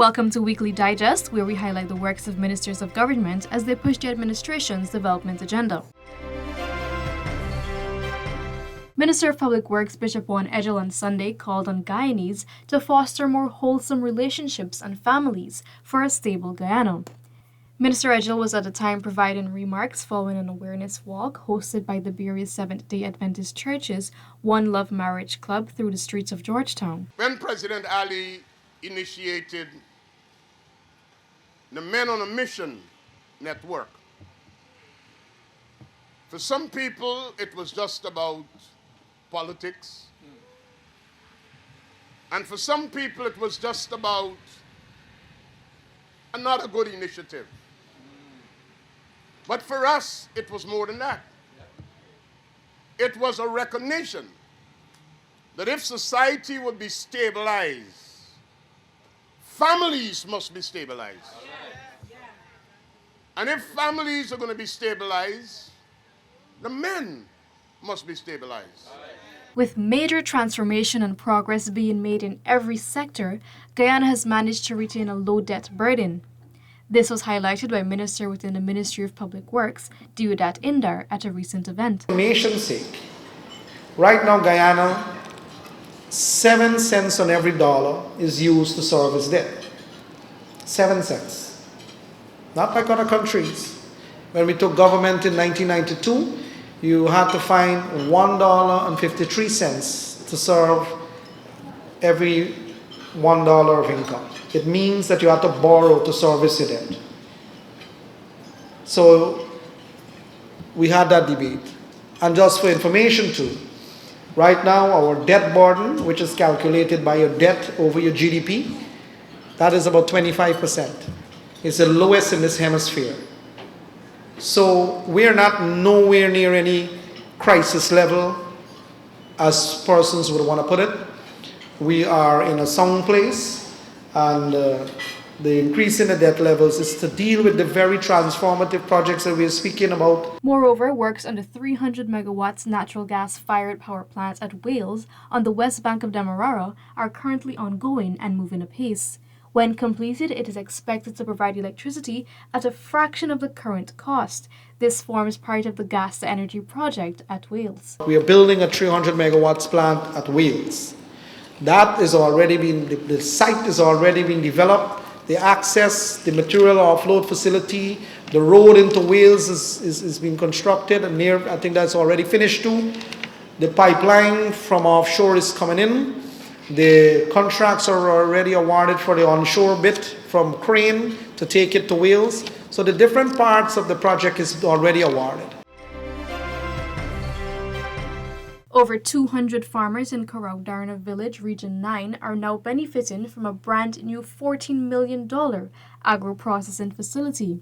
Welcome to Weekly Digest, where we highlight the works of ministers of government as they push the administration's development agenda. Minister of Public Works Bishop Juan Edgell on Sunday called on Guyanese to foster more wholesome relationships and families for a stable Guyana. Minister Edgell was at the time providing remarks following an awareness walk hosted by the various Seventh-day Adventist churches One Love Marriage Club through the streets of Georgetown. When President Ali initiated the Men on a Mission network, for some people it was just about politics, and for some people it was just about another good initiative. But for us, it was more than that. It was a recognition that if society would be stabilized, families must be stabilized. And if families are going to be stabilized, the men must be stabilized. With major transformation and progress being made in every sector, Guyana has managed to retain a low debt burden. This was highlighted by a minister within the Ministry of Public Works, Deodat Indar, at a recent event. For nation's sake, right now Guyana, 7 cents on every dollar is used to service debt. 7 cents. Not like other countries. When we took government in 1992, you had to find $1.53 to serve every $1 of income. It means that you have to borrow to service your debt. So we had that debate. And just for information too, right now our debt burden, which is calculated by your debt over your GDP, that is about 25%. It's the lowest in this hemisphere. So we're not nowhere near any crisis level, as persons would want to put it. We are in a sound place, and the increase in the debt levels is to deal with the very transformative projects that we're speaking about. Moreover, works on the 300 megawatts natural gas-fired power plant at Wales on the west bank of Demerara are currently ongoing and moving apace. When completed, it is expected to provide electricity at a fraction of the current cost. This forms part of the gas-to-energy project at Wales. We are building a 300 megawatts plant at Wales. That is already been, the site is already being developed. The access, the material offload facility, the road into Wales is being constructed, and I think that's already finished too. The pipeline from offshore is coming in. The contracts are already awarded for the onshore bit from Crane to take it to Wales. So the different parts of the project is already awarded. Over 200 farmers in Corrao-Darna Village, Region 9, are now benefiting from a brand new $14 million agro-processing facility.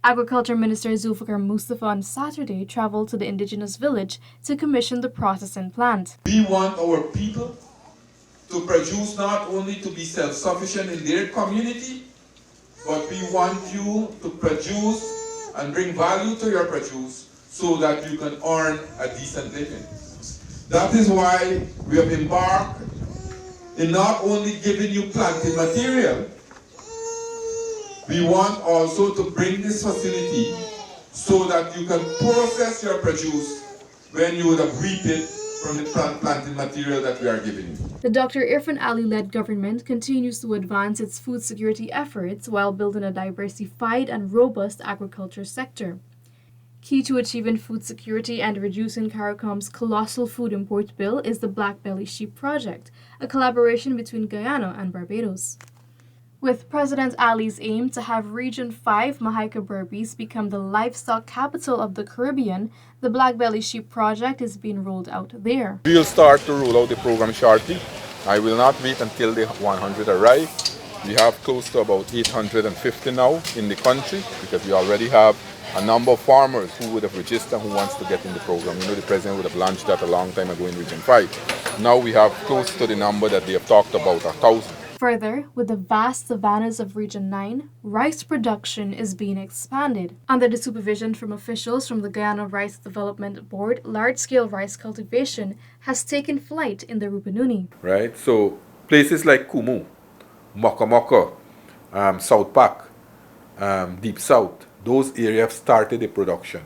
Agriculture Minister Zulfikar Mustafa on Saturday traveled to the indigenous village to commission the processing plant. We want our people to produce, not only to be self-sufficient in their community, but we want you to produce and bring value to your produce so that you can earn a decent living. That is why we have embarked in not only giving you planting material, we want also to bring this facility so that you can process your produce when you would have reaped it from the planting material that we are giving you. The Dr. Irfan Ali-led government continues to advance its food security efforts while building a diversified and robust agriculture sector. Key to achieving food security and reducing CARICOM's colossal food import bill is the Black Belly Sheep Project, a collaboration between Guyana and Barbados. With President Ali's aim to have Region 5 Mahaica Berbice become the livestock capital of the Caribbean, the Black Belly Sheep Project is being rolled out there. We'll start to roll out the program shortly. I will not wait until the 100 arrive. We have close to about 850 now in the country, because we already have a number of farmers who would have registered who wants to get in the program. You know, the president would have launched that a long time ago in Region 5. Now we have close to the number that they have talked about, 1,000. Further, with the vast savannas of Region 9, rice production is being expanded. Under the supervision from officials from the Guyana Rice Development Board, large-scale rice cultivation has taken flight in the Rupununi. Right, so places like Kumu, Moka Moka, South Pack, Deep South, those areas have started the production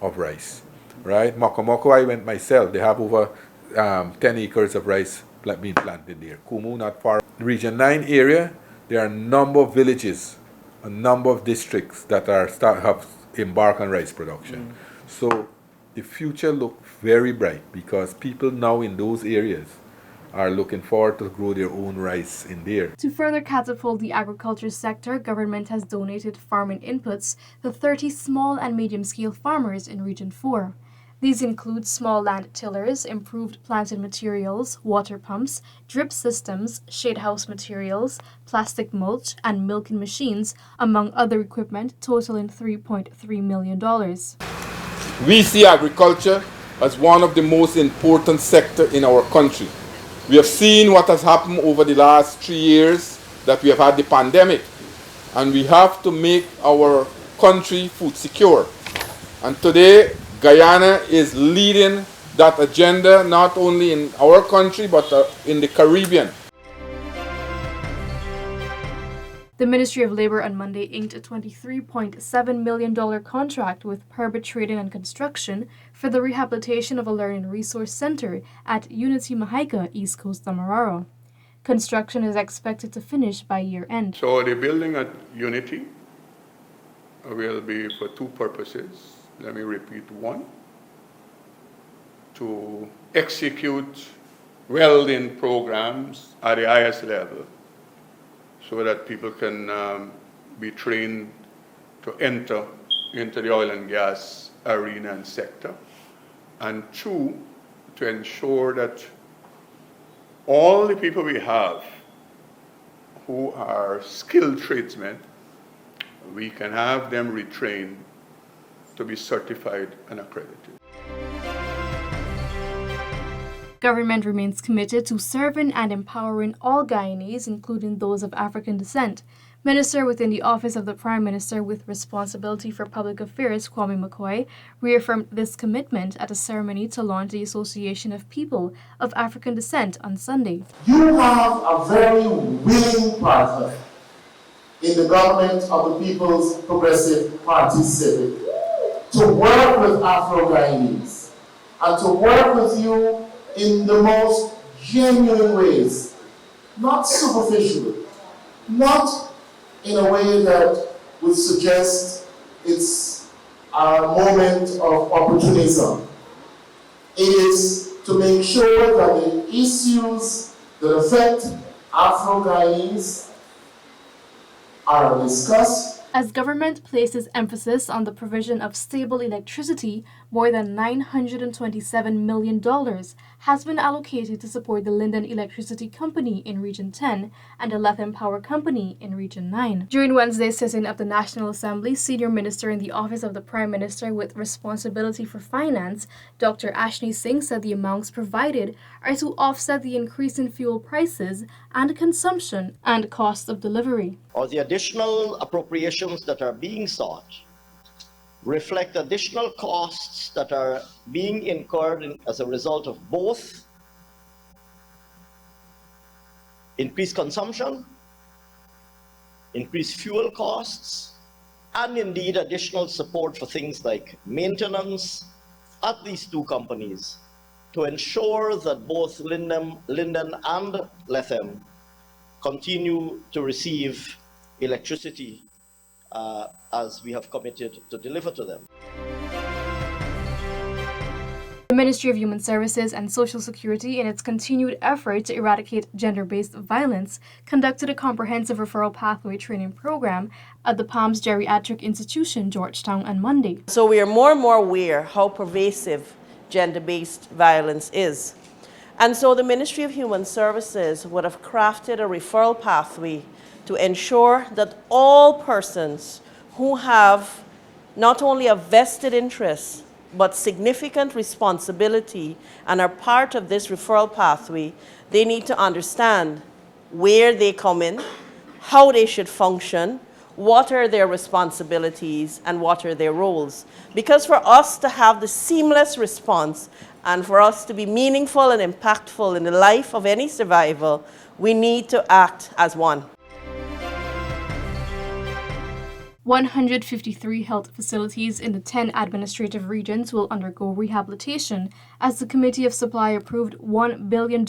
of rice, right? Mokomoko, I went myself. They have over 10 acres of rice being planted there. Kumu, not far. Region 9 area, there are a number of villages, a number of districts that have embarked on rice production. So the future looks very bright because people now in those areas are looking forward to grow their own rice in there. To further catapult the agriculture sector, government has donated farming inputs to 30 small and medium-scale farmers in Region 4. These include small land tillers, improved planted materials, water pumps, drip systems, shade house materials, plastic mulch, and milking machines, among other equipment totaling $3.3 million. We see agriculture as one of the most important sectors in our country. We have seen what has happened over the last 3 years that we have had the pandemic, and we have to make our country food secure. And today, Guyana is leading that agenda not only in our country but in the Caribbean. The Ministry of Labor on Monday inked a $23.7 million contract with Perbit Trading and Construction for the rehabilitation of a learning resource center at Unity Mahaica, East Coast Demerara. Construction is expected to finish by year end. So the building at Unity will be for two purposes. Let me repeat one. To execute welding programs at the highest level so that people can be trained to enter into the oil and gas arena and sector. And two, to ensure that all the people we have who are skilled tradesmen, we can have them retrained to be certified and accredited. Government remains committed to serving and empowering all Guyanese, including those of African descent. Minister within the Office of the Prime Minister with responsibility for public affairs, Kwame McCoy, reaffirmed this commitment at a ceremony to launch the Association of People of African Descent on Sunday. You have a very willing partner in the government of the People's Progressive Party Civic to work with Afro-Guyanese and to work with you in the most genuine ways, not superficially, not in a way that would suggest it's a moment of opportunism. It is to make sure that the issues that affect Afro-Guyanese are discussed. As government places emphasis on the provision of stable electricity, more than $927 million has been allocated to support the Linden Electricity Company in Region 10 and the Lethem Power Company in Region 9. During Wednesday's session of the National Assembly, Senior Minister in the Office of the Prime Minister with responsibility for finance, Dr. Ashni Singh, said the amounts provided are to offset the increase in fuel prices and consumption and cost of delivery. Or the additional appropriations that are being sought reflect additional costs that are being incurred as a result of both increased consumption, increased fuel costs, and indeed additional support for things like maintenance at these two companies to ensure that both Linden and Lethem continue to receive electricity as we have committed to deliver to them. The Ministry of Human Services and Social Security, in its continued effort to eradicate gender-based violence, conducted a comprehensive referral pathway training program at the Palms Geriatric Institution, Georgetown, on Monday. So we are more and more aware how pervasive gender-based violence is. And so the Ministry of Human Services would have crafted a referral pathway to ensure that all persons who have not only a vested interest but significant responsibility and are part of this referral pathway, they need to understand where they come in, how they should function, what are their responsibilities, and what are their roles. Because for us to have the seamless response and for us to be meaningful and impactful in the life of any survivor, we need to act as one. 153 health facilities in the 10 administrative regions will undergo rehabilitation as the Committee of Supply approved $1 billion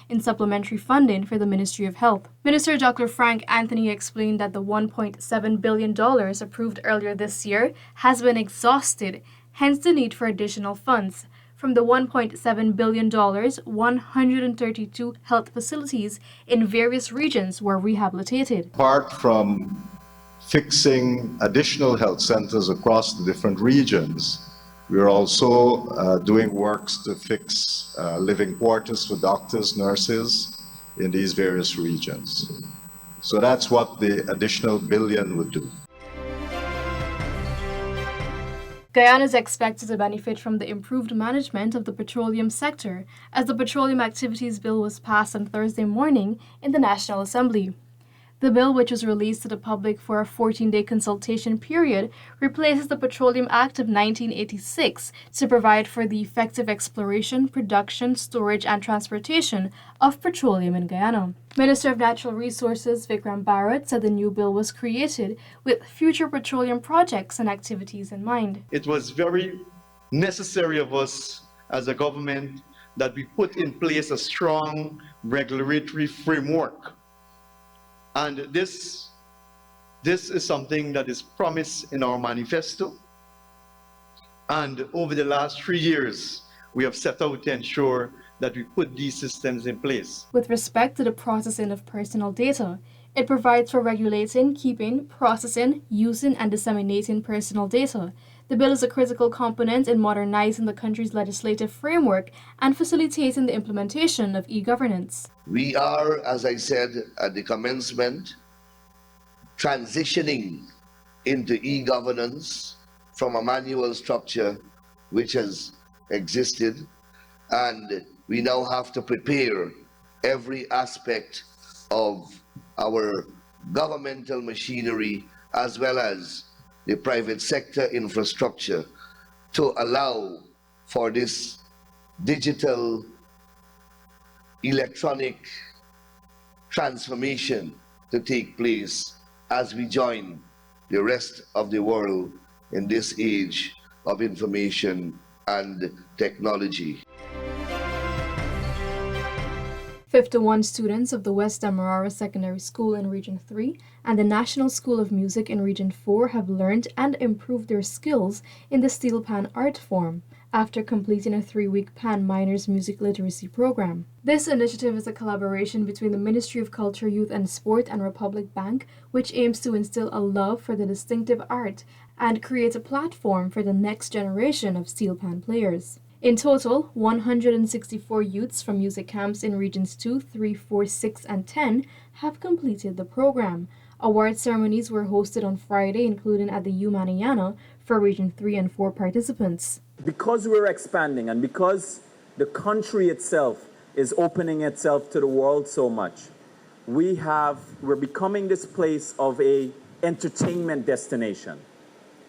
in supplementary funding for the Ministry of Health. Minister Dr. Frank Anthony explained that the $1.7 billion approved earlier this year has been exhausted, hence the need for additional funds. From the $1.7 billion, 132 health facilities in various regions were rehabilitated. Apart from fixing additional health centers across the different regions, we are also doing works to fix living quarters for doctors, nurses in these various regions. So that's what the additional billion would do. Guyana is expected to benefit from the improved management of the petroleum sector as the Petroleum Activities Bill was passed on Thursday morning in the National Assembly. The bill, which was released to the public for a 14-day consultation period, replaces the Petroleum Act of 1986 to provide for the effective exploration, production, storage, and transportation of petroleum in Guyana. Minister of Natural Resources Vikram Bharat said the new bill was created with future petroleum projects and activities in mind. It was very necessary of us as a government that we put in place a strong regulatory framework. And this is something that is promised in our manifesto. And over the last 3 years, we have set out to ensure that we put these systems in place. With respect to the processing of personal data, it provides for regulating, keeping, processing, using, and disseminating personal data. The bill is a critical component in modernizing the country's legislative framework and facilitating the implementation of e-governance. We are, as I said at the commencement, transitioning into e-governance from a manual structure which has existed, and we now have to prepare every aspect of our governmental machinery as well as the private sector infrastructure to allow for this digital electronic transformation to take place as we join the rest of the world in this age of information and technology. 51 students of the West Demerara Secondary School in Region 3 and the National School of Music in Region 4 have learned and improved their skills in the steel pan art form after completing a 3-week Pan Minors Music Literacy program. This initiative is a collaboration between the Ministry of Culture, Youth and Sport and Republic Bank, which aims to instill a love for the distinctive art and create a platform for the next generation of steel pan players. In total, 164 youths from music camps in Regions 2, 3, 4, 6, and 10 have completed the program. Award ceremonies were hosted on Friday, including at the Umaniana for Region 3 and 4 participants. Because we're expanding and because the country itself is opening itself to the world so much, we're becoming this place of a entertainment destination.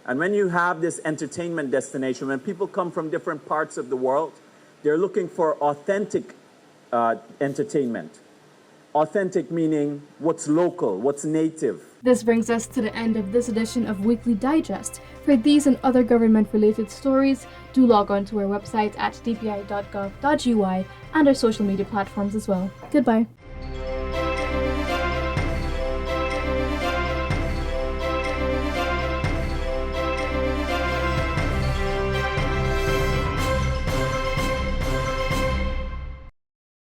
And when you have this entertainment destination, when people come from different parts of the world, they're looking for authentic entertainment. Authentic meaning what's local, what's native. This brings us to the end of this edition of Weekly Digest. For these and other government-related stories, do log on to our website at dpi.gov.gy and our social media platforms as well. Goodbye.